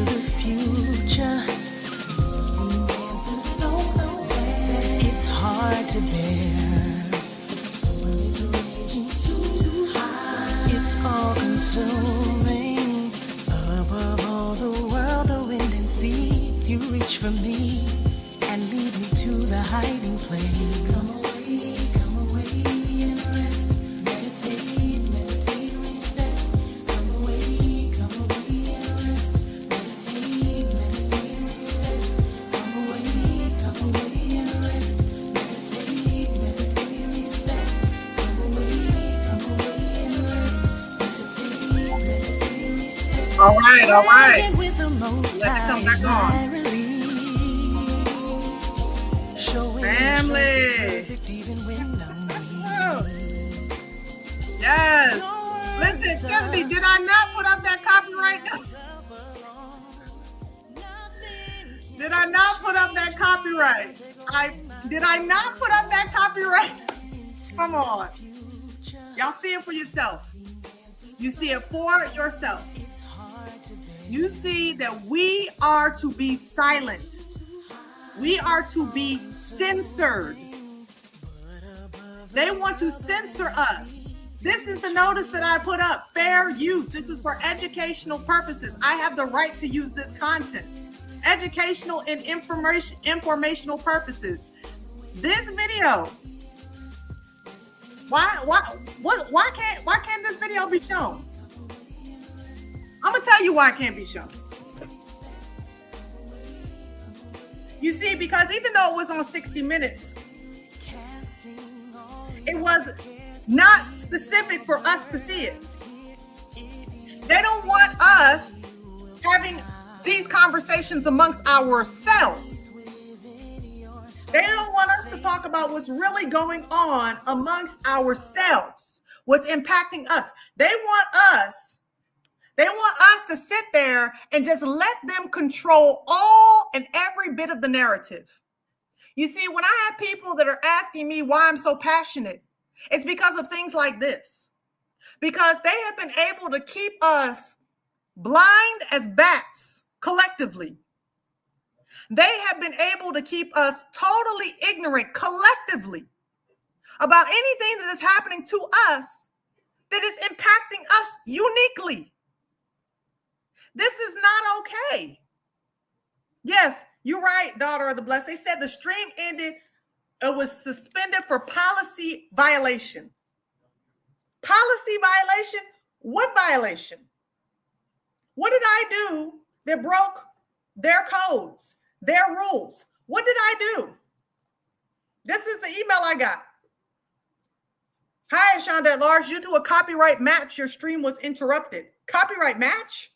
the future. It's hard to bear. It's all consuming. Above all the world, the wind and seas, you reach for me and lead me to the hiding place. Come away and rest. Meditate, meditate, reset. Come away and rest. Meditate, meditate, reset. Come away and rest. Meditate, meditate, reset. Come away and rest. Meditate, meditate, reset. All right. Rising with the most Let's come back high on. Family. Yes. Listen, Stephanie, did I not put up that copyright? Did I not put up that copyright? Did I not put up that copyright? Come on. Y'all see it for yourself. You see it for yourself. You see that we are to be silent. We are to be censored. They want to censor us. This is the notice that I put up. Fair use. This is for educational purposes. I have the right to use this content. Educational and informational purposes. This video. Why can't this video be shown? I'm gonna tell you why it can't be shown. You see, because even though it was on 60 Minutes, it was not specific for us to see it. They don't want us having these conversations amongst ourselves. They don't want us to talk about what's really going on amongst ourselves, what's impacting us. They want us to sit there and just let them control all and every bit of the narrative. You see, when I have people that are asking me why I'm so passionate, it's because of things like this. Because they have been able to keep us blind as bats collectively. They have been able to keep us totally ignorant collectively about anything that is happening to us that is impacting us uniquely. This is not okay. Yes, you're right, daughter of the blessed. They said the stream ended. It was suspended for policy violation. Policy violation? What violation? What did I do that broke their codes, their rules? What did I do? This is the email I got. Hi, Ashanda at large. Due to a copyright match, your stream was interrupted. Copyright match?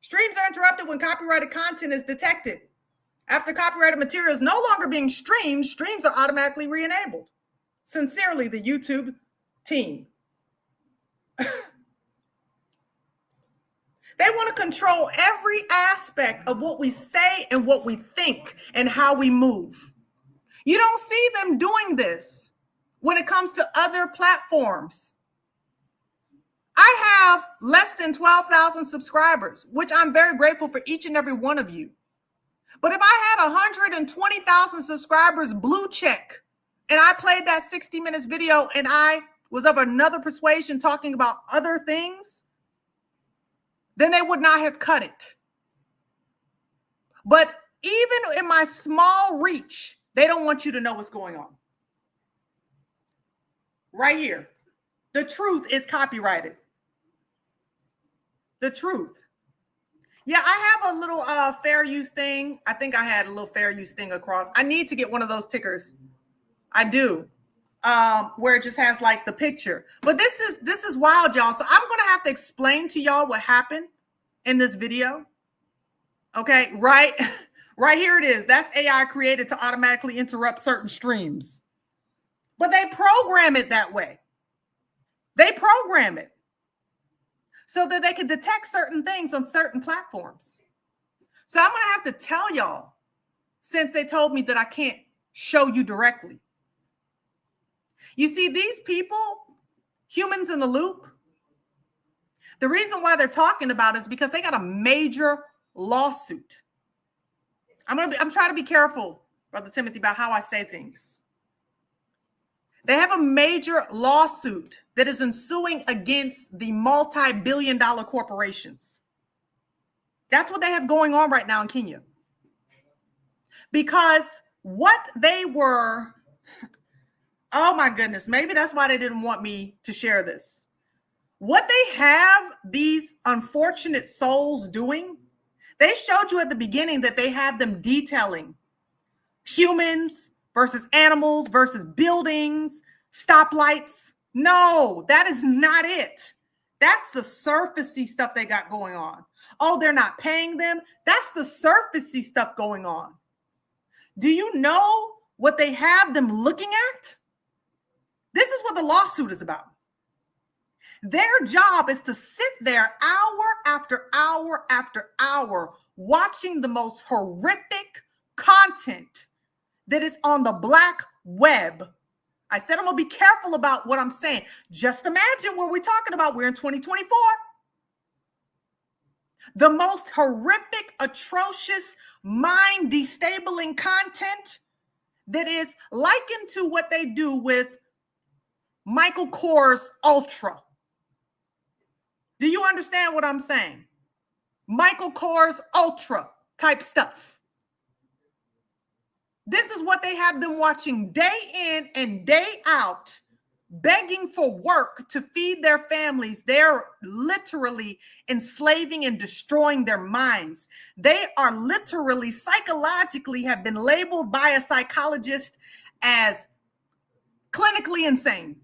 Streams are interrupted when copyrighted content is detected. After copyrighted material is no longer being streamed, streams are automatically re-enabled. Sincerely, the YouTube team. They want to control every aspect of what we say and what we think and how we move. You don't see them doing this when it comes to other platforms. I have less than 12,000 subscribers, which I'm very grateful for each and every one of you. But if I had 120,000 subscribers blue check and I played that 60 Minutes video and I was of another persuasion talking about other things, then they would not have cut it. But even in my small reach, they don't want you to know what's going on. Right here. The truth is copyrighted. The truth. Yeah, I have a little fair use thing. I think I had a little fair use thing across. I need to get one of those tickers. I do. Where it just has like the picture. But this is wild, y'all. So I'm going to have to explain to y'all what happened in this video. Okay, right here it is. That's AI created to automatically interrupt certain streams. But they program it that way. They program it so that they can detect certain things on certain platforms. So I'm going to have to tell y'all, since they told me that I can't show you directly. You see, these people, humans in the loop, the reason why they're talking about it is because they got a major lawsuit. I'm trying to be careful, Brother Timothy, about how I say things. They have a major lawsuit that is ensuing against the multi-billion-dollar corporations. That's what they have going on right now in Kenya. Because what they were, oh my goodness, maybe that's why they didn't want me to share this. What they have these unfortunate souls doing, they showed you at the beginning that they have them detailing humans versus animals versus buildings, stoplights. No, that is not it. That's the surfacey stuff they got going on. Oh, they're not paying them. That's the surfacey stuff going on. Do you know what they have them looking at? This is what the lawsuit is about. Their job is to sit there hour after hour after hour watching the most horrific content that is on the black web. I said I'm going to be careful about what I'm saying. Just imagine what we're talking about. We're in 2024. The most horrific, atrocious, mind-destabling content that is likened to what they do with Michael Kors Ultra. Do you understand what I'm saying? Michael Kors Ultra type stuff. This is what they have them watching day in and day out, begging for work to feed their families. They're literally enslaving and destroying their minds. They are literally psychologically have been labeled by a psychologist as clinically insane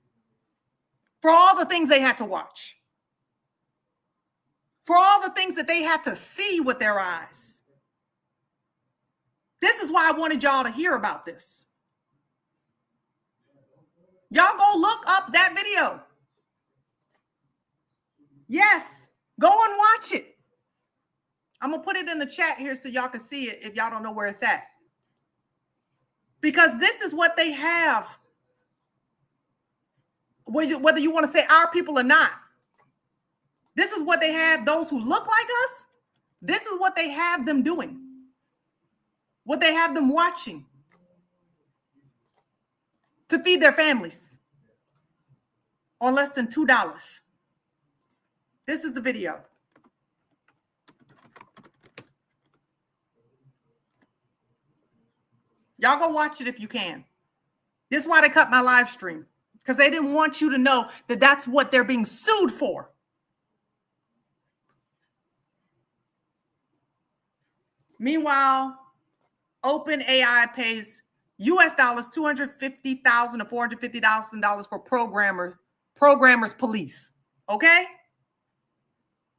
for all the things they had to watch, for all the things that they had to see with their eyes. This is why I wanted y'all to hear about this. Y'all go look up that video. Yes, go and watch it. I'm going to put it in the chat here so y'all can see it if y'all don't know where it's at. Because this is what they have. Whether you want to say our people or not. This is what they have, those who look like us. This is what they have them doing. What they have them watching to feed their families on less than $2. This is the video. Y'all go watch it if you can. This is why they cut my live stream, because they didn't want you to know that that's what they're being sued for. Meanwhile, OpenAI pays US dollars $250,000 to $450,000 for programmers police. Okay?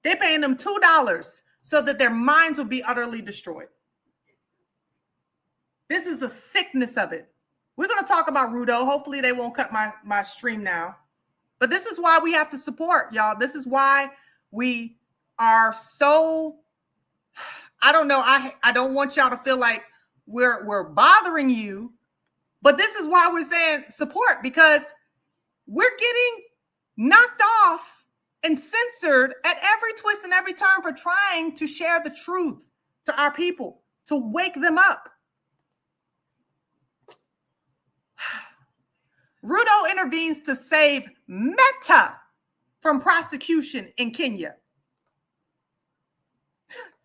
They're paying them $2 so that their minds will be utterly destroyed. This is the sickness of it. We're going to talk about Rudo. Hopefully they won't cut my stream now. But this is why we have to support, y'all. This is why we are so, I don't know. I don't want y'all to feel like we're bothering you, but this is why we're saying support, because we're getting knocked off and censored at every twist and every turn for trying to share the truth to our people, to wake them up. Rudo intervenes to save Meta from prosecution in Kenya.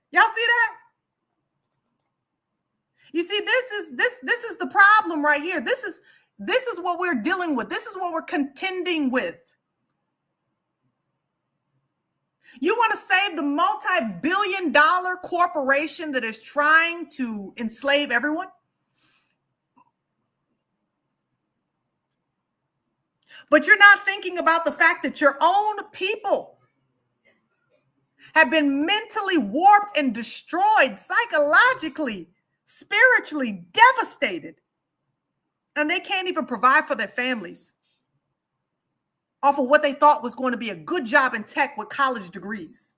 Y'all see that? You see, this is the problem right here. This is what we're dealing with. This is what we're contending with. You want to save the multi-billion-dollar corporation that is trying to enslave everyone? But you're not thinking about the fact that your own people have been mentally warped and destroyed, psychologically, spiritually devastated. And they can't even provide for their families off of what they thought was going to be a good job in tech with college degrees.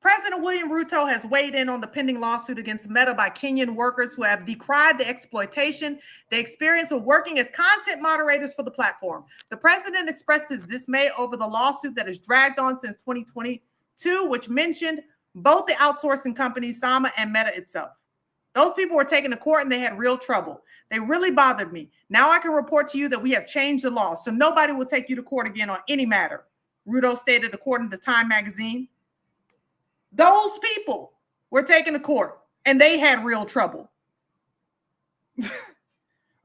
President William Ruto has weighed in on the pending lawsuit against Meta by Kenyan workers who have decried the exploitation they experienced with working as content moderators for the platform. The president expressed his dismay over the lawsuit that has dragged on since 2022, which mentioned both the outsourcing company, Sama, and Meta itself. Those people were taken to court and they had real trouble. They really bothered me. Now I can report to you that we have changed the law, so nobody will take you to court again on any matter, Rudo stated according to Time magazine. Those people were taken to court and they had real trouble.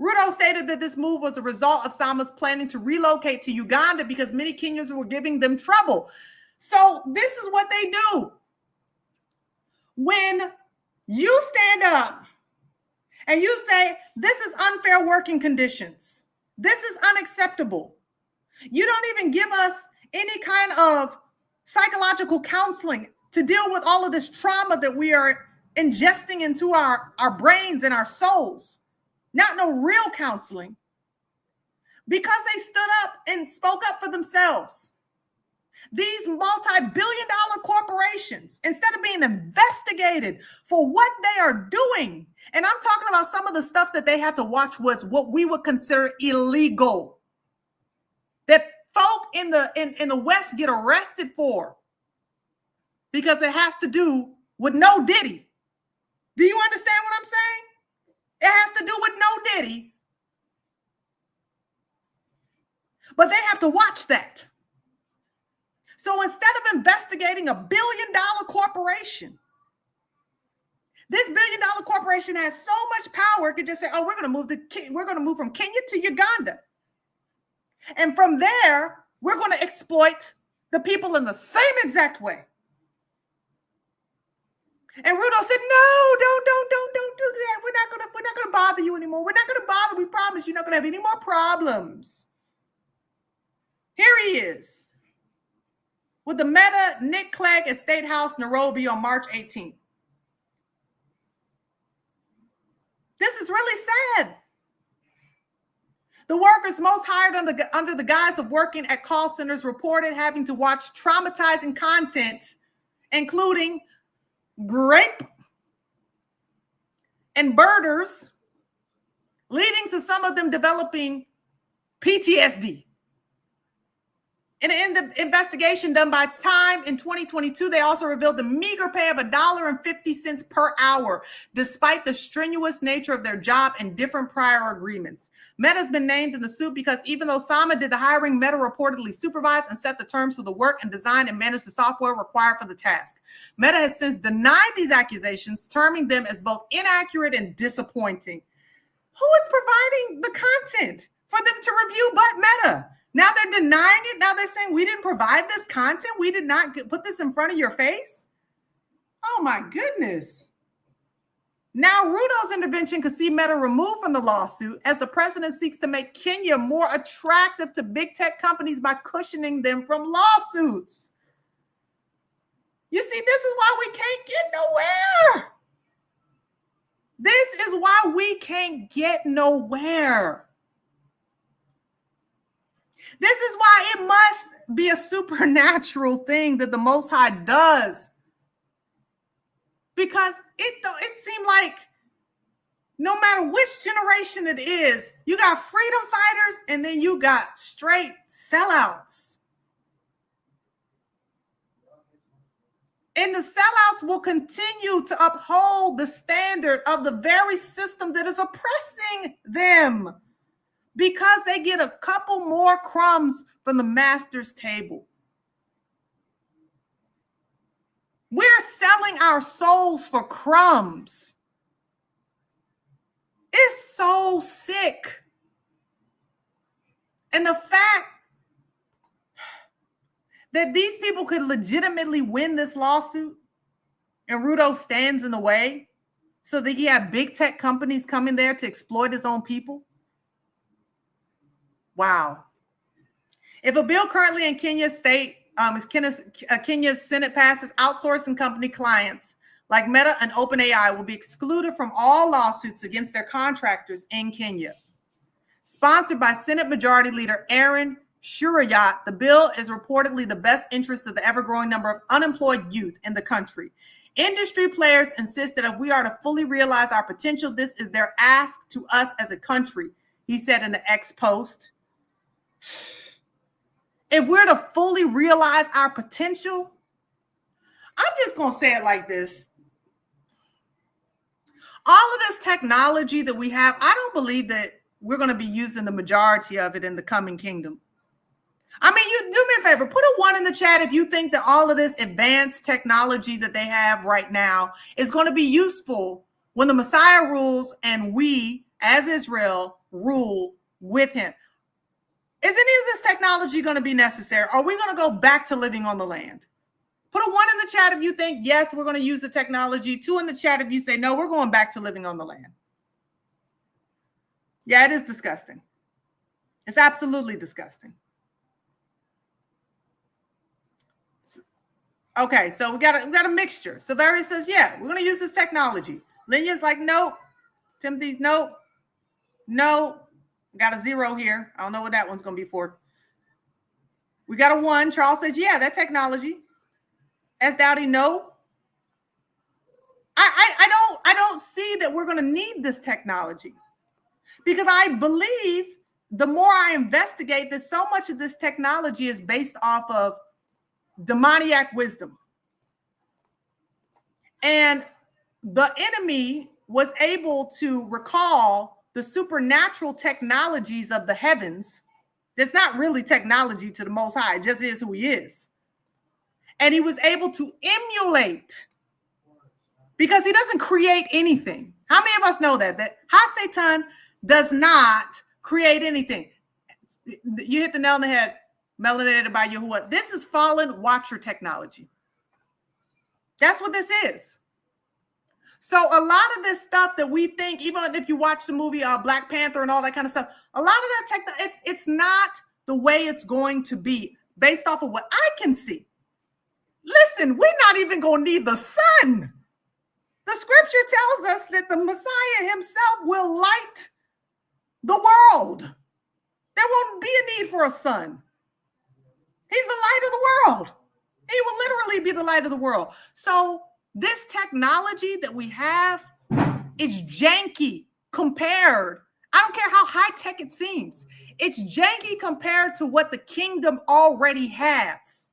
Rudo stated that this move was a result of Sama's planning to relocate to Uganda because many Kenyans were giving them trouble. So this is what they do. When you stand up and you say, this is unfair working conditions, this is unacceptable, you don't even give us any kind of psychological counseling to deal with all of this trauma that we are ingesting into our brains and our souls. Not no real counseling. Because they stood up and spoke up for themselves. These multi-billion-dollar corporations, instead of being investigated for what they are doing, and I'm talking about some of the stuff that they had to watch was what we would consider illegal, that folk in the West get arrested for because it has to do with no Diddy. Do you understand what I'm saying? It has to do with no Diddy. But they have to watch that. So instead of investigating a $1 billion corporation, this $1 billion corporation has so much power, it could just say, oh, we're going to move from Kenya to Uganda. And from there, we're going to exploit the people in the same exact way. And Rudo said, no, don't do that. We're not gonna bother you anymore. We're not gonna bother. We promise you're not gonna have any more problems. Here he is with the Meta Nick Clegg at State House, Nairobi on March 18th. This is really sad. The workers most hired under the guise of working at call centers reported having to watch traumatizing content, including grape and birders, leading to some of them developing PTSD. In the investigation done by Time in 2022, they also revealed the meager pay of $1.50 per hour, despite the strenuous nature of their job and different prior agreements. Meta's been named in the suit because even though Sama did the hiring, Meta reportedly supervised and set the terms for the work and designed and managed the software required for the task. Meta has since denied these accusations, terming them as both inaccurate and disappointing. Who is providing the content for them to review but Meta? Now they're denying it. Now they're saying we didn't provide this content. We did not put this in front of your face. Oh my goodness. Now Rudo's intervention could see Meta removed from the lawsuit as the president seeks to make Kenya more attractive to big tech companies by cushioning them from lawsuits. You see, this is why we can't get nowhere. This is why we can't get nowhere. This is why it must be a supernatural thing that the Most High does. Because it seemed like no matter which generation it is, you got freedom fighters and then you got straight sellouts. And the sellouts will continue to uphold the standard of the very system that is oppressing them, because they get a couple more crumbs from the master's table. We're selling our souls for crumbs. It's so sick. And the fact that these people could legitimately win this lawsuit and Rudo stands in the way so that he had big tech companies coming there to exploit his own people. Wow. If a bill currently in Kenya's Senate passes, outsourcing company clients like Meta and OpenAI will be excluded from all lawsuits against their contractors in Kenya. Sponsored by Senate Majority Leader AaronandAshanda, the bill is reportedly the best interest of the ever-growing number of unemployed youth in the country. Industry players insist that if we are to fully realize our potential, this is their ask to us as a country, he said in the X post. If we're to fully realize our potential, I'm just going to say it like this. All of this technology that we have, I don't believe that we're going to be using the majority of it in the coming kingdom. I mean, you do me a favor, put a 1 in the chat if you think that all of this advanced technology that they have right now is going to be useful when the Messiah rules and we, as Israel, rule with him. Is any of this technology going to be necessary? Are we going to go back to living on the land? Put a 1 in the chat if you think, yes, we're going to use the technology. 2 in the chat if you say, no, we're going back to living on the land. Yeah, it is disgusting. It's absolutely disgusting. Okay, so we got a mixture. Severus says, yeah, we're going to use this technology. Linya's like, nope. Timothy's nope. No. Got a 0 here. I don't know what that one's going to be for. We got a 1. Charles says, yeah, that technology. S. Dowdy, no. I don't see that we're going to need this technology, because I believe the more I investigate this, so much of this technology is based off of demoniac wisdom. And the enemy was able to recall the supernatural technologies of the heavens. It's not really technology to the Most High. It just is who he is. And he was able to emulate, because he doesn't create anything. How many of us know that Ha-Satan does not create anything? You hit the nail on the head. Melanated by Yahuwah. This is fallen watcher technology. That's what this is. So a lot of this stuff that we think, even if you watch the movie Black Panther and all that kind of stuff, a lot of that it's not the way it's going to be based off of what I can see. Listen, we're not even going to need the sun. The scripture tells us that the Messiah himself will light the world. There won't be a need for a sun. He's the light of the world. He will literally be the light of the world. So this technology that we have is janky compared. I don't care how high tech it seems. It's janky compared to what the kingdom already has.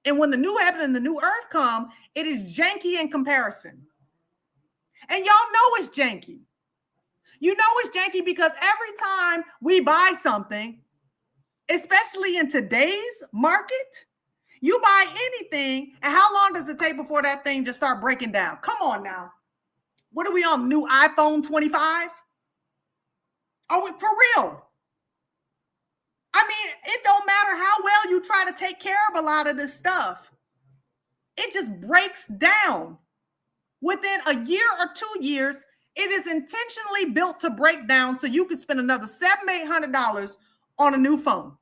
And when the new heaven and the new earth come, it is janky in comparison. And y'all know it's janky. You know it's janky because every time we buy something, especially in today's market, you buy anything, and how long does it take before that thing just start breaking down? Come on now. What are we on? New iPhone 25? Are we for real? I mean, it don't matter how well you try to take care of a lot of this stuff. It just breaks down. Within a year or 2 years, it is intentionally built to break down so you can spend another $700-800 on a new phone.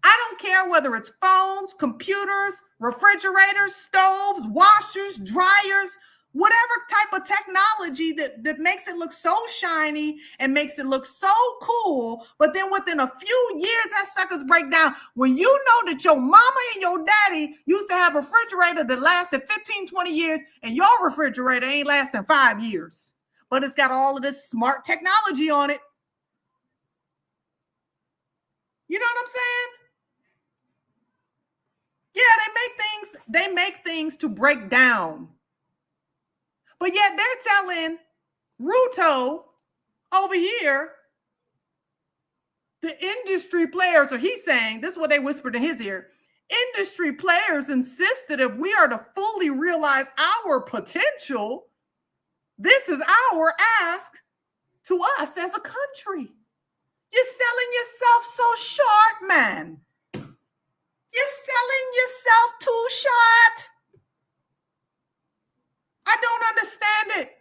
I don't care whether it's phones, computers, refrigerators, stoves, washers, dryers, whatever type of technology that makes it look so shiny and makes it look so cool. But then within a few years, that suckers break down. When you know that your mama and your daddy used to have a refrigerator that lasted 15, 20 years, and your refrigerator ain't lasting 5 years, but it's got all of this smart technology on it. You know what I'm saying? Yeah, they make things to break down. But yet they're telling Ruto over here, the industry players, or he's saying, this is what they whispered in his ear, industry players insist that if we are to fully realize our potential, this is our ask to us as a country. You're selling yourself so short, man. You're selling yourself too short. I don't understand it.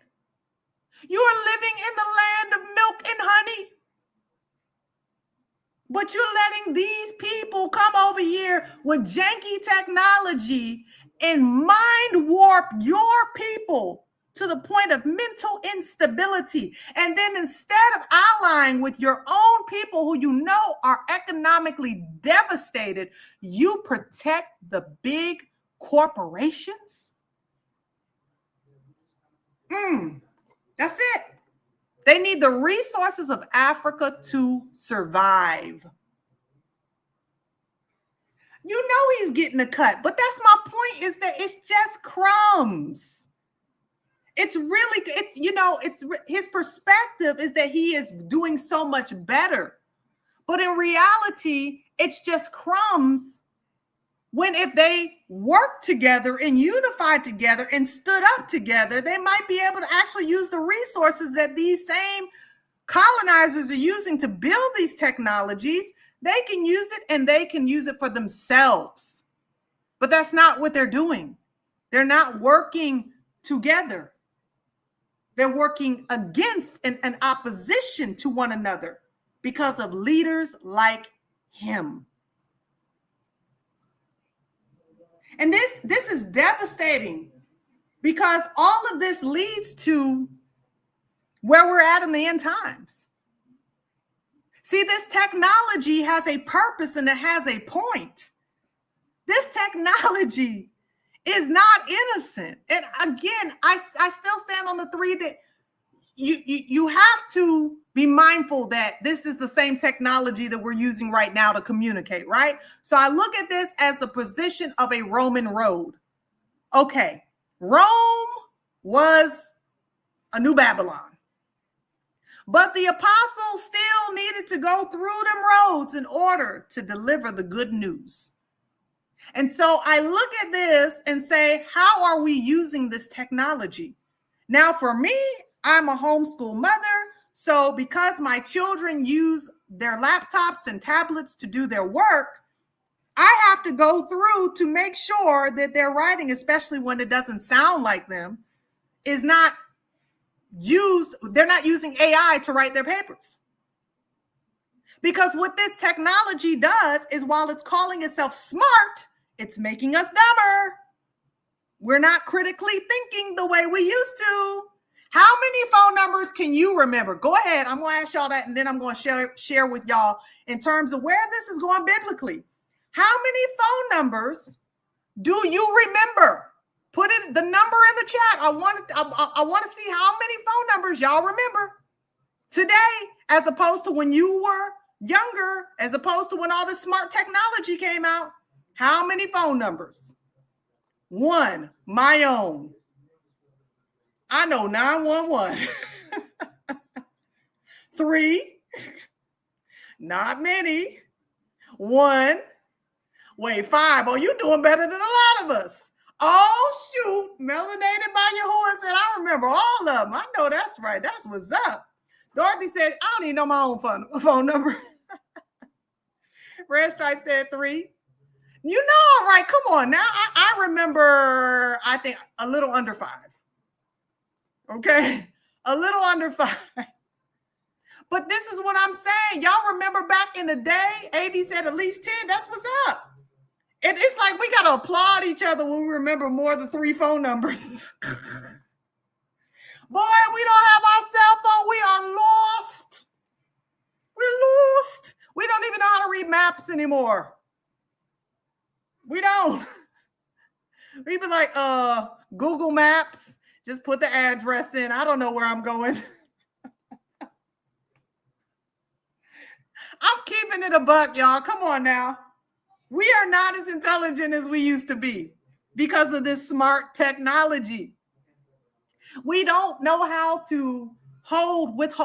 You are living in the land of milk and honey, but you're letting these people come over here with janky technology and mind warp your people to the point of mental instability. And then instead of allying with your own people who you know are economically devastated, you protect the big corporations. That's it. They need the resources of Africa to survive. You know he's getting a cut, but that's my point, is that it's just crumbs. It's really, it's his perspective is that he is doing so much better. But in reality, it's just crumbs when if they worked together and unified together and stood up together, they might be able to actually use the resources that these same colonizers are using to build these technologies. They can use it and they can use it for themselves. But that's not what they're doing. They're not working together. They're working against and in opposition to one another because of leaders like him. And this is devastating, because all of this leads to where we're at in the end times. See, this technology has a purpose and it has a point. This technology is not innocent. And again, I still stand on the three that you have to be mindful that this is the same technology that we're using right now to communicate, right? So I look at this as the position of a Roman road. Okay, Rome was a new Babylon, but the apostles still needed to go through them roads in order to deliver the good news. And so I look at this and say, how are we using this technology? Now, for me, I'm a homeschool mother. So because my children use their laptops and tablets to do their work, I have to go through to make sure that their writing, especially when it doesn't sound like them, is not used. They're not using AI to write their papers. Because what this technology does is, while it's calling itself smart, it's making us dumber. We're not critically thinking the way we used to. How many phone numbers can you remember? Go ahead. I'm going to ask y'all that, and then I'm going to share with y'all in terms of where this is going biblically. How many phone numbers do you remember? Put it the number in the chat. I want to see how many phone numbers y'all remember today, as opposed to when you were younger, as opposed to when all this smart technology came out. How many phone numbers? 1, my own. I know 911. 3, not many. 1, wait, 5. Oh, you doing better than a lot of us. Oh, shoot. Melanated by Yahuwah said, I remember all of them. I know that's right. That's what's up. Dorothy said, I don't even know my own phone number. Red Stripe said 3. You know, all right, come on. Now, I remember, I think, a little under 5. Okay, a little under 5. But this is what I'm saying. Y'all remember back in the day, AB said at least 10. That's what's up. And it's like we got to applaud each other when we remember more than 3 phone numbers. Boy, we don't have our cell phone. We are lost. We're lost. We don't even know how to read maps anymore. We don't. We be like, Google Maps. Just put the address in. I don't know where I'm going. I'm keeping it a buck, y'all. Come on now. We are not as intelligent as we used to be because of this smart technology. We don't know how to hold with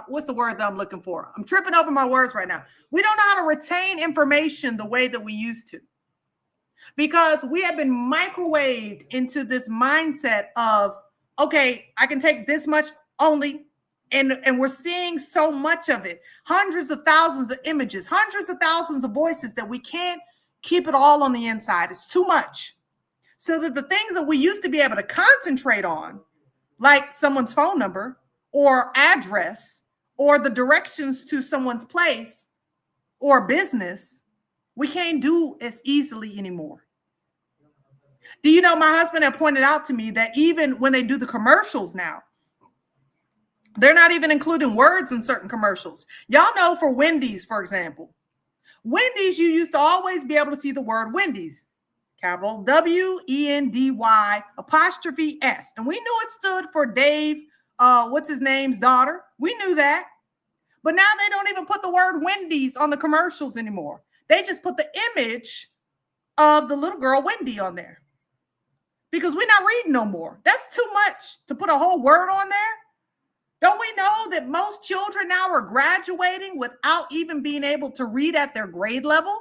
what's the word that I'm looking for? I'm tripping over my words right now. We don't know how to retain information the way that we used to, because we have been microwaved into this mindset of, okay, I can take this much only. And we're seeing so much of it, hundreds of thousands of images, hundreds of thousands of voices, that we can't keep it all on the inside. It's too much. So that the things that we used to be able to concentrate on, like someone's phone number or address or the directions to someone's place or business, we can't do as easily anymore. Do you know, my husband had pointed out to me that even when they do the commercials now, they're not even including words in certain commercials. Y'all know, for Wendy's, for example, Wendy's, you used to always be able to see the word Wendy's, capital W-E-N-D-Y apostrophe S. And we knew it stood for Dave, what's his name's daughter. We knew that. But now they don't even put the word Wendy's on the commercials anymore. They just put the image of the little girl Wendy on there because we're not reading no more. That's too much to put a whole word on there. Don't we know that most children now are graduating without even being able to read at their grade level?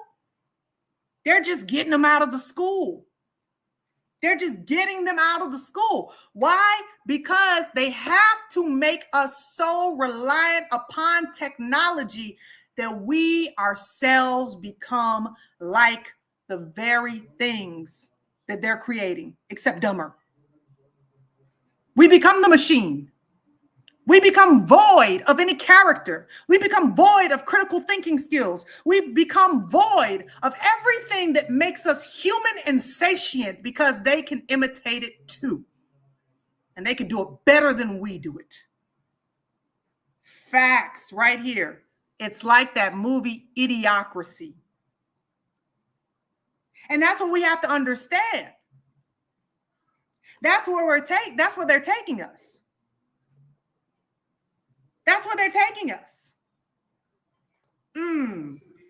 They're just getting them out of the school. They're just getting them out of the school. Why? Because they have to make us so reliant upon technology that we ourselves become like the very things that they're creating, except dumber. We become the machine. We become void of any character. We become void of critical thinking skills. We become void of everything that makes us human and sentient because they can imitate it too. And they can do it better than we do it. Facts right here. It's like that movie Idiocracy. And that's what we have to understand. That's where that's where they're taking us. That's where they're taking us.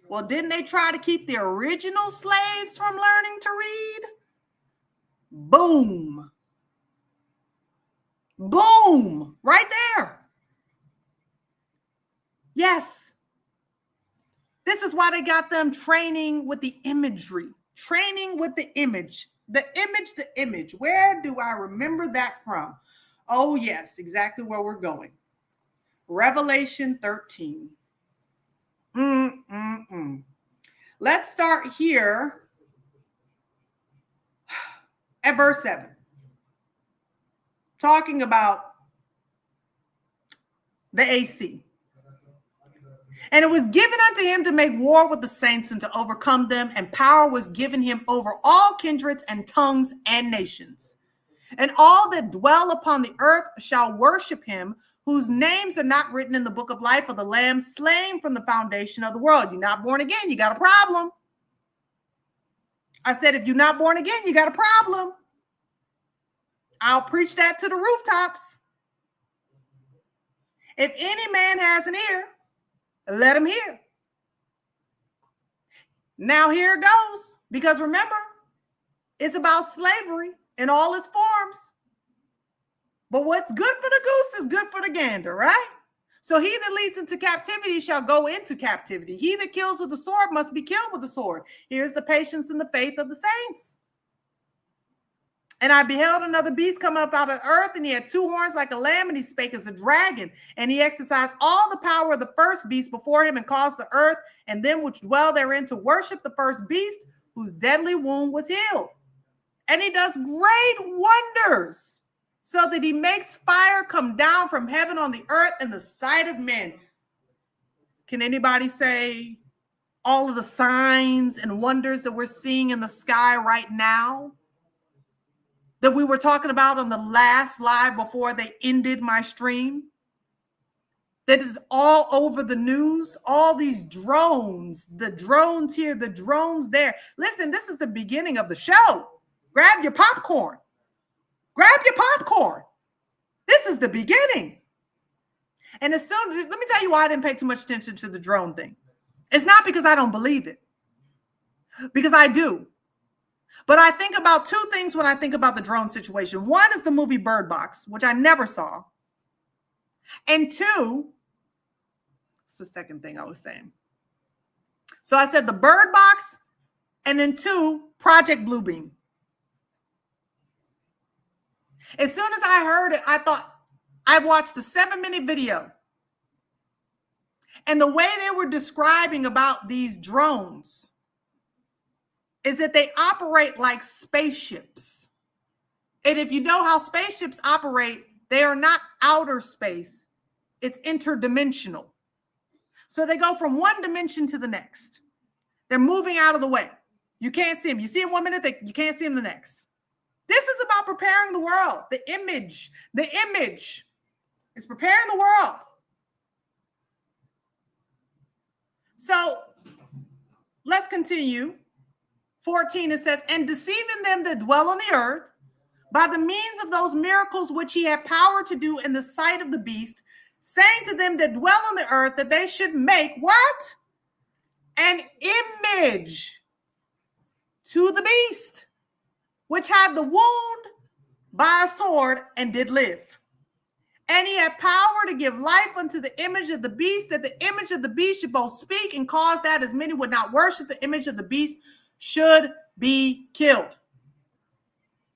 Well, didn't they try to keep the original slaves from learning to read? Boom. Boom. Right there. Yes. This is why they got them training with the imagery. Training with the image. The image. Where do I remember that from? Oh, yes. Exactly where we're going. Revelation 13. Let's start here at verse 7. Talking about the AC. And it was given unto him to make war with the saints and to overcome them, and power was given him over all kindreds and tongues and nations. And all that dwell upon the earth shall worship him, whose names are not written in the book of life of the Lamb slain from the foundation of the world. You're not born again, you got a problem. I said, if you're not born again, you got a problem. I'll preach that to the rooftops. If any man has an ear, let him hear. Now here it goes, because remember, it's about slavery in all its forms. But what's good for the goose is good for the gander, right? So he that leads into captivity shall go into captivity. He that kills with the sword must be killed with the sword. Here's the patience and the faith of the saints. And I beheld another beast come up out of earth, and he had two horns like a lamb, and he spake as a dragon. And he exercised all the power of the first beast before him, and caused the earth and them which dwell therein to worship the first beast, whose deadly wound was healed. And he does great wonders, so that he makes fire come down from heaven on the earth in the sight of men. Can anybody say all of the signs and wonders that we're seeing in the sky right now, that we were talking about on the last live before they ended my stream? That is all over the news. All these drones, the drones here, the drones there. Listen, this is the beginning of the show. Grab your popcorn. Grab your popcorn. This is the beginning. And as soon as, let me tell you why I didn't pay too much attention to the drone thing. It's not because I don't believe it, because I do. But I think about two things when I think about the drone situation. One is the movie Bird Box, which I never saw. And two, what's the second thing I was saying? So I said the Bird Box, and then two, Project Bluebeam. As soon as I heard it, I thought, I watched a 7-minute video. And the way they were describing about these drones is that they operate like spaceships. And if you know how spaceships operate, they are not outer space. It's interdimensional. So they go from one dimension to the next. They're moving out of the way. You can't see them. You see them 1 minute, you can't see them the next. This is about preparing the world. The image is preparing the world. So let's continue. 14, it says, and deceiving them that dwell on the earth by the means of those miracles which he had power to do in the sight of the beast, saying to them that dwell on the earth that they should make what? an image to the beast, which had the wound by a sword and did live. And he had power to give life unto the image of the beast, that the image of the beast should both speak and cause that as many would not worship the image of the beast should be killed.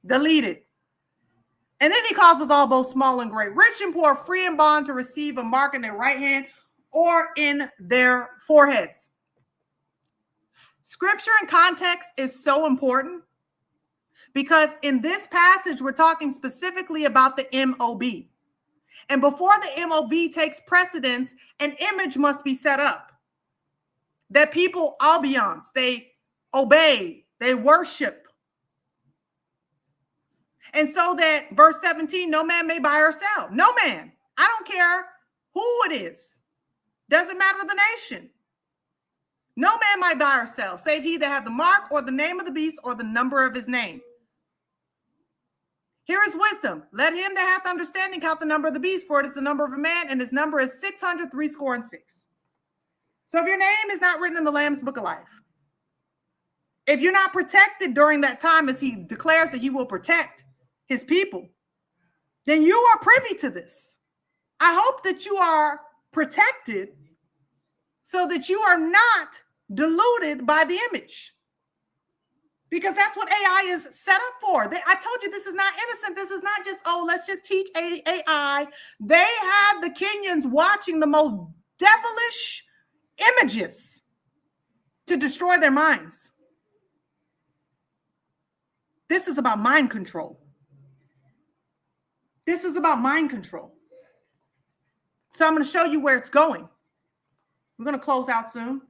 Deleted. And then he causes all both small and great, rich and poor, free and bond to receive a mark in their right hand or in their foreheads. Scripture and context is so important because in this passage, we're talking specifically about the MOB. And before the MOB takes precedence, an image must be set up that people ambiance, they obey, they worship. And so that verse 17, no man may buy or sell. No man. I don't care who it is. Doesn't matter the nation. No man might buy or sell, save he that hath the mark or the name of the beast or the number of his name. Here is wisdom. Let him that hath understanding count the number of the beast, for it is the number of a man, and his number is 666. So if your name is not written in the Lamb's Book of Life, if you're not protected during that time, as he declares that he will protect his people, then you are privy to this. I hope that you are protected so that you are not deluded by the image. Because that's what AI is set up for. I told you this is not innocent. This is not just, oh, let's just teach AI. They had the Kenyans watching the most devilish images to destroy their minds. This is about mind control. This is about mind control. So I'm going to show you where it's going. We're going to close out soon.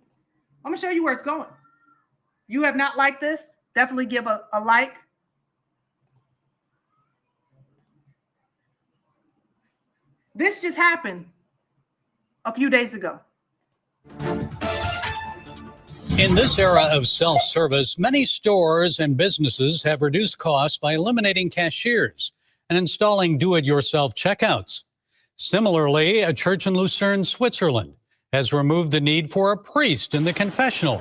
I'm going to show you where it's going. You have not liked this? Definitely give a like. This just happened a few days ago. In this era of self-service, many stores and businesses have reduced costs by eliminating cashiers and installing do-it-yourself checkouts. Similarly, a church in Lucerne, Switzerland, has removed the need for a priest in the confessional.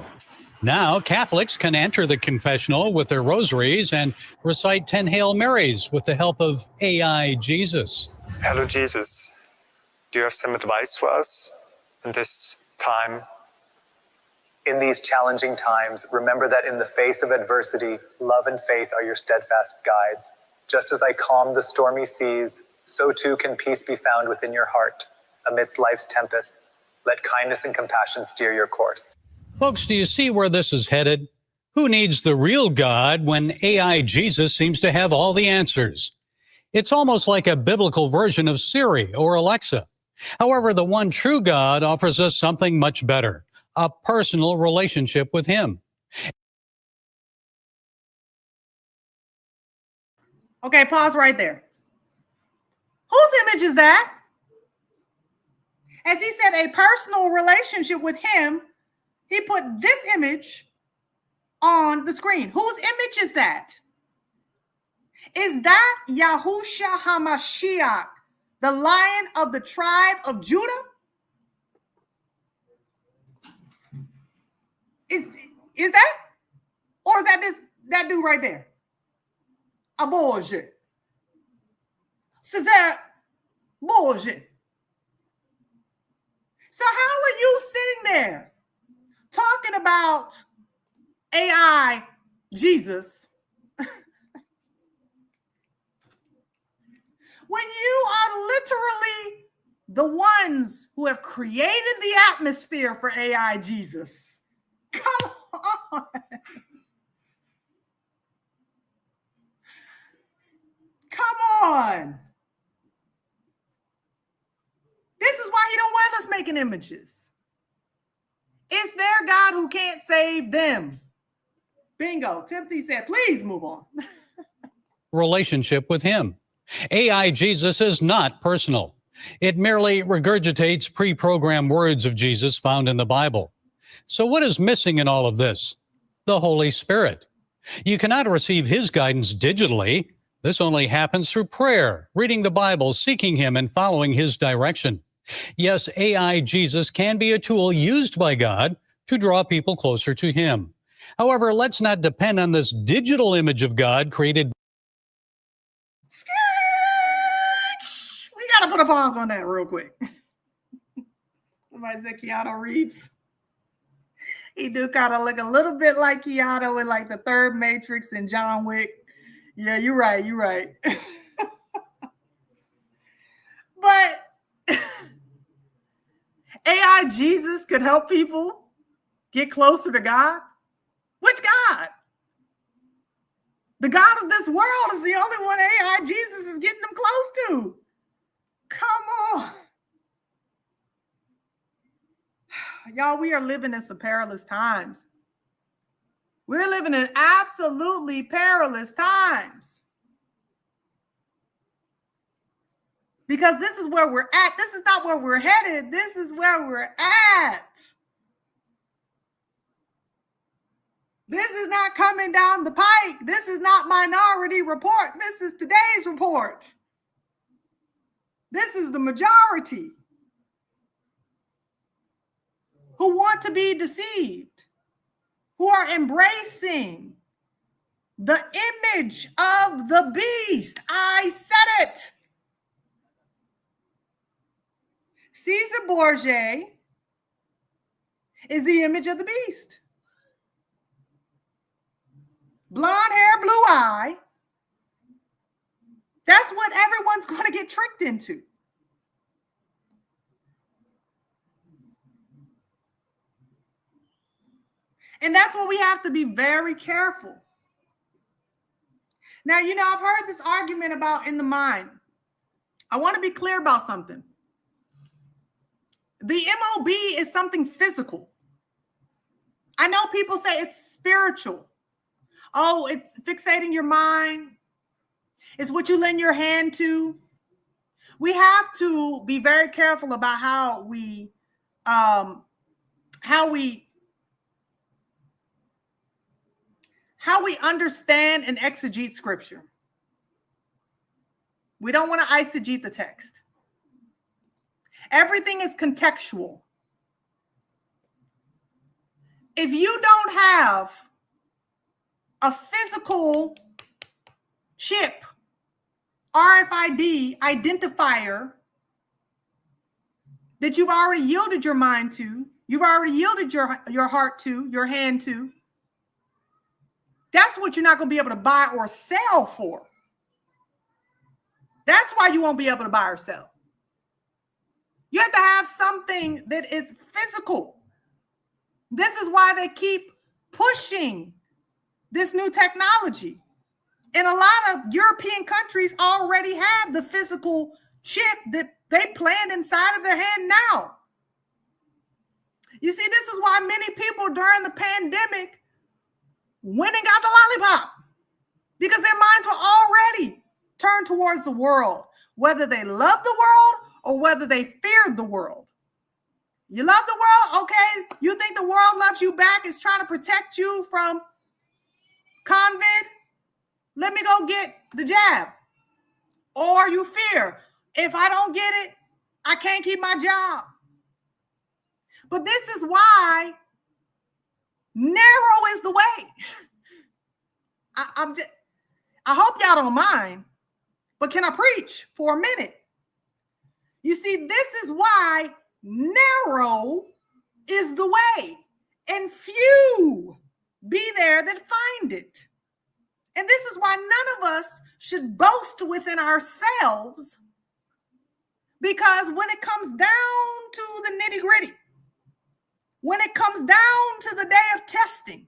Now, Catholics can enter the confessional with their rosaries and recite 10 Hail Marys with the help of AI Jesus. Hello, Jesus. Do you have some advice for us in this time? In these challenging times, remember that in the face of adversity, love and faith are your steadfast guides. Just as I calm the stormy seas, so too can peace be found within your heart. Amidst life's tempests, let kindness and compassion steer your course. Folks, do you see where this is headed? Who needs the real God when AI Jesus seems to have all the answers? It's almost like a biblical version of Siri or Alexa. However, the one true God offers us something much better, a personal relationship with him. Okay, pause right there. Whose image is that? As he said, a personal relationship with him. He put this image on the screen. Whose image is that? Is that Yahushua HaMashiach, the Lion of the tribe of Judah? Is that? Or is that that dude right there? A bullshit. So that bullshit. So how are you sitting there talking about AI Jesus when you are literally the ones who have created the atmosphere for AI Jesus? Come on. Come on. This is why he don't want us making images. It's their God who can't save them. Bingo. Timothy said, please move on. Relationship with him. AI Jesus is not personal. It merely regurgitates pre-programmed words of Jesus found in the Bible. So what is missing in all of this? The Holy Spirit. You cannot receive his guidance digitally. This only happens through prayer, reading the Bible, seeking him, and following his direction. Yes, AI Jesus can be a tool used by God to draw people closer to him. However, let's not depend on this digital image of God created. We got to put a pause on that real quick. Somebody said Keanu Reeves. He do kind of look a little bit like Keanu in like the third Matrix and John Wick. Yeah, you're right. You're right. But AI Jesus could help people get closer to God. Which God? The God of this world is the only one AI Jesus is getting them close to. Come on. Y'all, we are living in some perilous times. We're living in absolutely perilous times. Because this is where we're at. This is not where we're headed. This is where we're at. This is not coming down the pike. This is not Minority Report. This is today's report. This is the majority who want to be deceived, who are embracing the image of the beast. I said it. Caesar Borgia is the image of the beast. Blonde hair, blue eye. That's what everyone's going to get tricked into. And that's what we have to be very careful. Now, you know, I've heard this argument about in the mind. I want to be clear about something. The MOB is something physical. I know people say it's spiritual. Oh, it's fixating your mind. It's what you lend your hand to. We have to be very careful about how we understand and exegete scripture. We don't want to eisegete the text. Everything is contextual. If you don't have a physical chip, RFID identifier that you've already yielded your mind to, you've already yielded your heart to, your hand to, that's what you're not going to be able to buy or sell for. That's why you won't be able to buy or sell. You have to have something that is physical. This is why they keep pushing this new technology. And a lot of European countries already have the physical chip that they plant inside of their hand now. You see, this is why many people during the pandemic went and got the lollipop, because their minds were already turned towards the world, whether they loved the world or whether they feared the world. You love the world? Okay. You think the world loves you back, is trying to protect you from COVID? Let me go get the jab. Or you fear, if I don't get it, I can't keep my job. But this is why narrow is the way. I hope y'all don't mind, but can I preach for a minute? You see, this is why narrow is the way, and few be there that find it. And this is why none of us should boast within ourselves, because when it comes down to the nitty-gritty, when it comes down to the day of testing,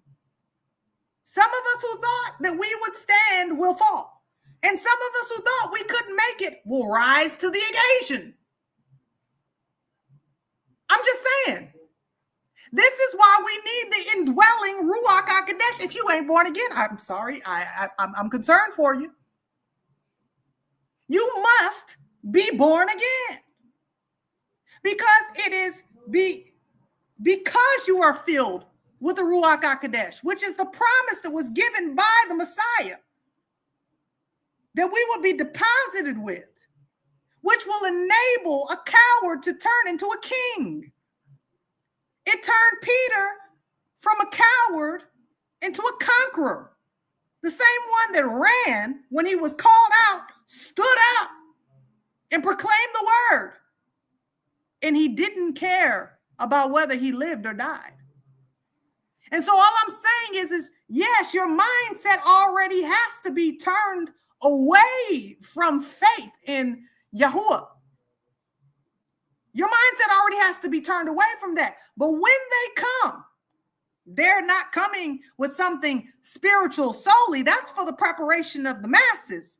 some of us who thought that we would stand will fall. And some of us who thought we couldn't make it will rise to the occasion. I'm just saying. This is why we need the indwelling Ruach HaKodesh. If you ain't born again, I'm sorry. I'm concerned for you. You must be born again. Because it is because you are filled with the Ruach HaKodesh, which is the promise that was given by the Messiah, that we will be deposited with, which will enable a coward to turn into a king. It turned Peter from a coward into a conqueror. The same one that ran when he was called out, stood up and proclaimed the word. And he didn't care about whether he lived or died. And so all I'm saying is yes, your mindset already has to be turned away from faith in Yahuwah. Your mindset already has to be turned away from that. But when they come, they're not coming with something spiritual solely. That's for the preparation of the masses.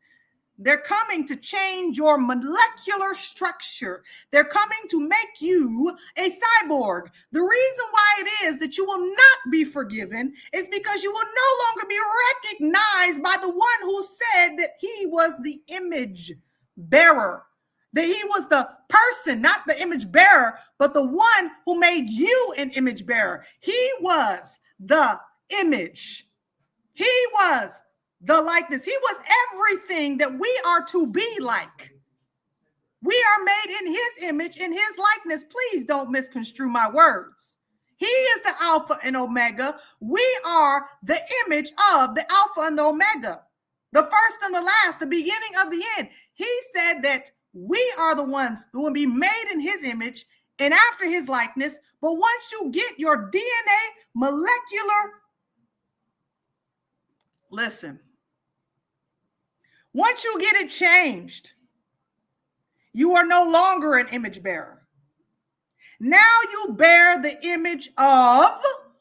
They're coming to change your molecular structure. They're coming to make you a cyborg. The reason why it is that you will not be forgiven is because you will no longer be recognized by the one who said that he was the image bearer, that he was the person, not the image bearer, but the one who made you an image bearer. He was the image. He was the likeness. He was everything that we are to be like. We are made in his image, in his likeness. Please don't misconstrue my words. He is the Alpha and Omega. We are the image of the Alpha and the Omega, the first and the last, the beginning of the end. He said that we are the ones who will be made in his image and after his likeness. But once you get your DNA molecular, listen, once you get it changed, you are no longer an image bearer. Now you bear the image of,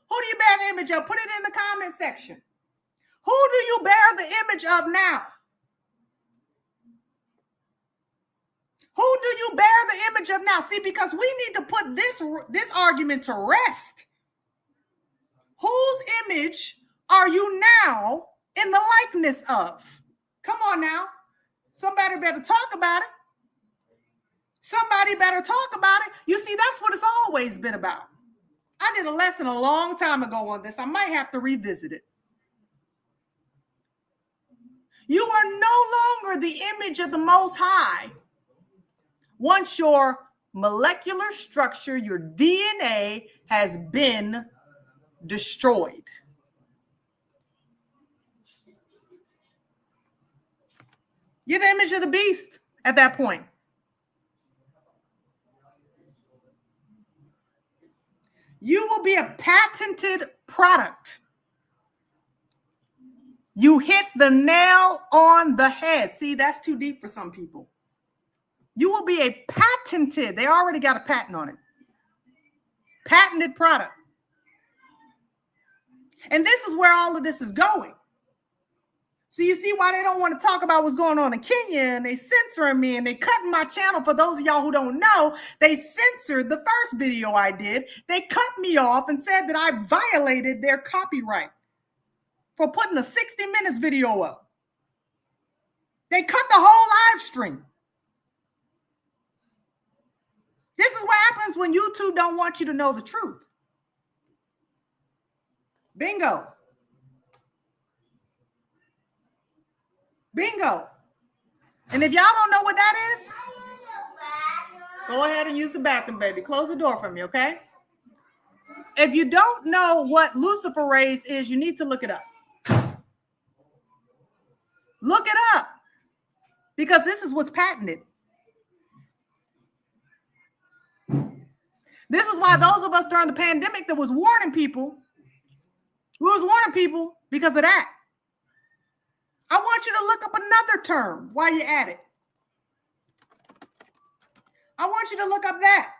who do you bear the image of? Put it in the comment section. Who do you bear the image of now? Who do you bear the image of now? See, because we need to put this argument to rest. Whose image are you now in the likeness of? Come on now. Somebody better talk about it. Somebody better talk about it. You see, that's what it's always been about. I did a lesson a long time ago on this. I might have to revisit it. You are no longer the image of the Most High once your molecular structure, your DNA, has been destroyed. You're the image of the beast at that point. You will be a patented product. You hit the nail on the head. See, that's too deep for some people. You will be a patented, they already got a patent on it, patented product. And this is where all of this is going. So you see why they don't want to talk about what's going on in Kenya, and they censoring me and they cutting my channel. For those of y'all who don't know, they censored the first video I did. They cut me off and said that I violated their copyright for putting a 60 minutes video up. They cut the whole live stream. This is what happens when YouTube don't want you to know the truth. Bingo. Bingo. And if y'all don't know what that is, go ahead and use the bathroom, baby. Close the door for me, okay? If you don't know what luciferase is, you need to look it up. Look it up. Because this is what's patented. This is why those of us during the pandemic that was warning people, we was warning people because of that. I want you to look up another term while you're at it. I want you to look up that.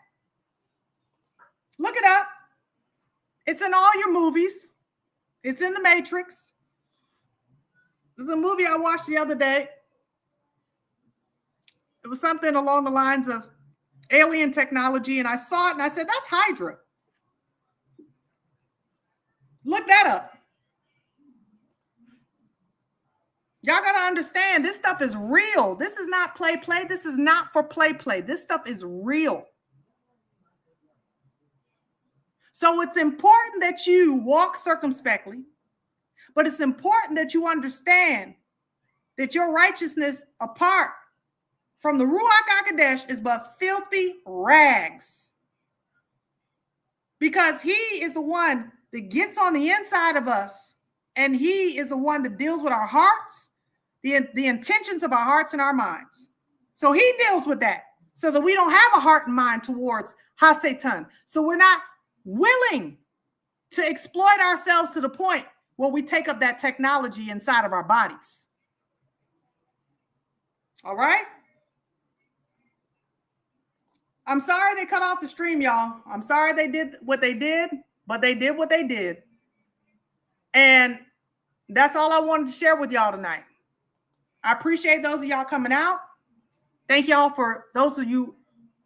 Look it up. It's in all your movies. It's in The Matrix. There's a movie I watched the other day. It was something along the lines of alien technology, and I saw it and I said, that's Hydra. Look that up. Y'all got to understand, this stuff is real. This is not play. This is not for play. This stuff is real. So it's important that you walk circumspectly, but it's important that you understand that your righteousness apart from the Ruach HaKodesh is but filthy rags. Because he is the one that gets on the inside of us, and he is the one that deals with our hearts, the intentions of our hearts and our minds. So he deals with that so that we don't have a heart and mind towards Ha-Satan. So we're not willing to exploit ourselves to the point where we take up that technology inside of our bodies. All right? I'm sorry they cut off the stream, y'all. I'm sorry they did what they did, but they did what they did. And that's all I wanted to share with y'all tonight. I appreciate those of y'all coming out. Thank y'all for those of you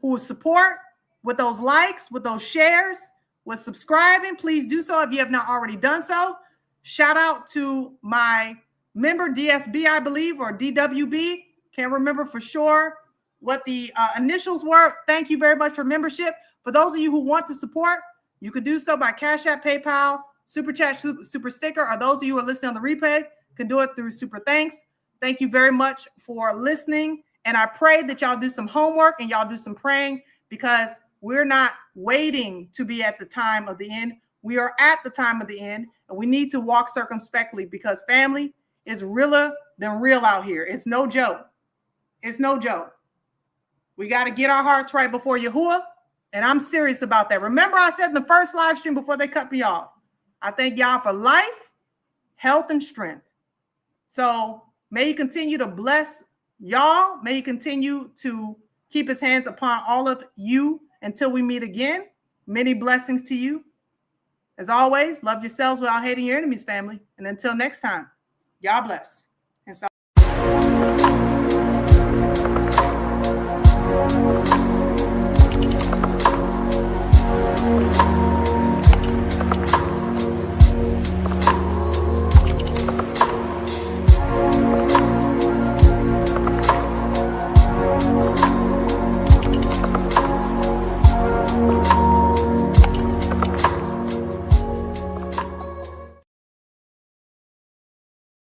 who support with those likes, with those shares, with subscribing. Please do so if you have not already done so. Shout out to my member, DSB, I believe, or DWB. Can't remember for sure what the initials were. Thank you very much for membership. For those of you who want to support, you could do so by CashApp, PayPal, Superchat, Super Sticker, or those of you who are listening on the replay can do it through Super Thanks. Thank you very much for listening. And I pray that y'all do some homework and y'all do some praying, because we're not waiting to be at the time of the end. We are at the time of the end, and we need to walk circumspectly, because family is realer than real out here. It's no joke. It's no joke. We got to get our hearts right before Yahuwah, and I'm serious about that. Remember, I said in the first live stream before they cut me off, I thank y'all for life, health, and strength. So may you continue to bless y'all. May you continue to keep his hands upon all of you until we meet again. Many blessings to you. As always, love yourselves without hating your enemies, family. And until next time, y'all bless.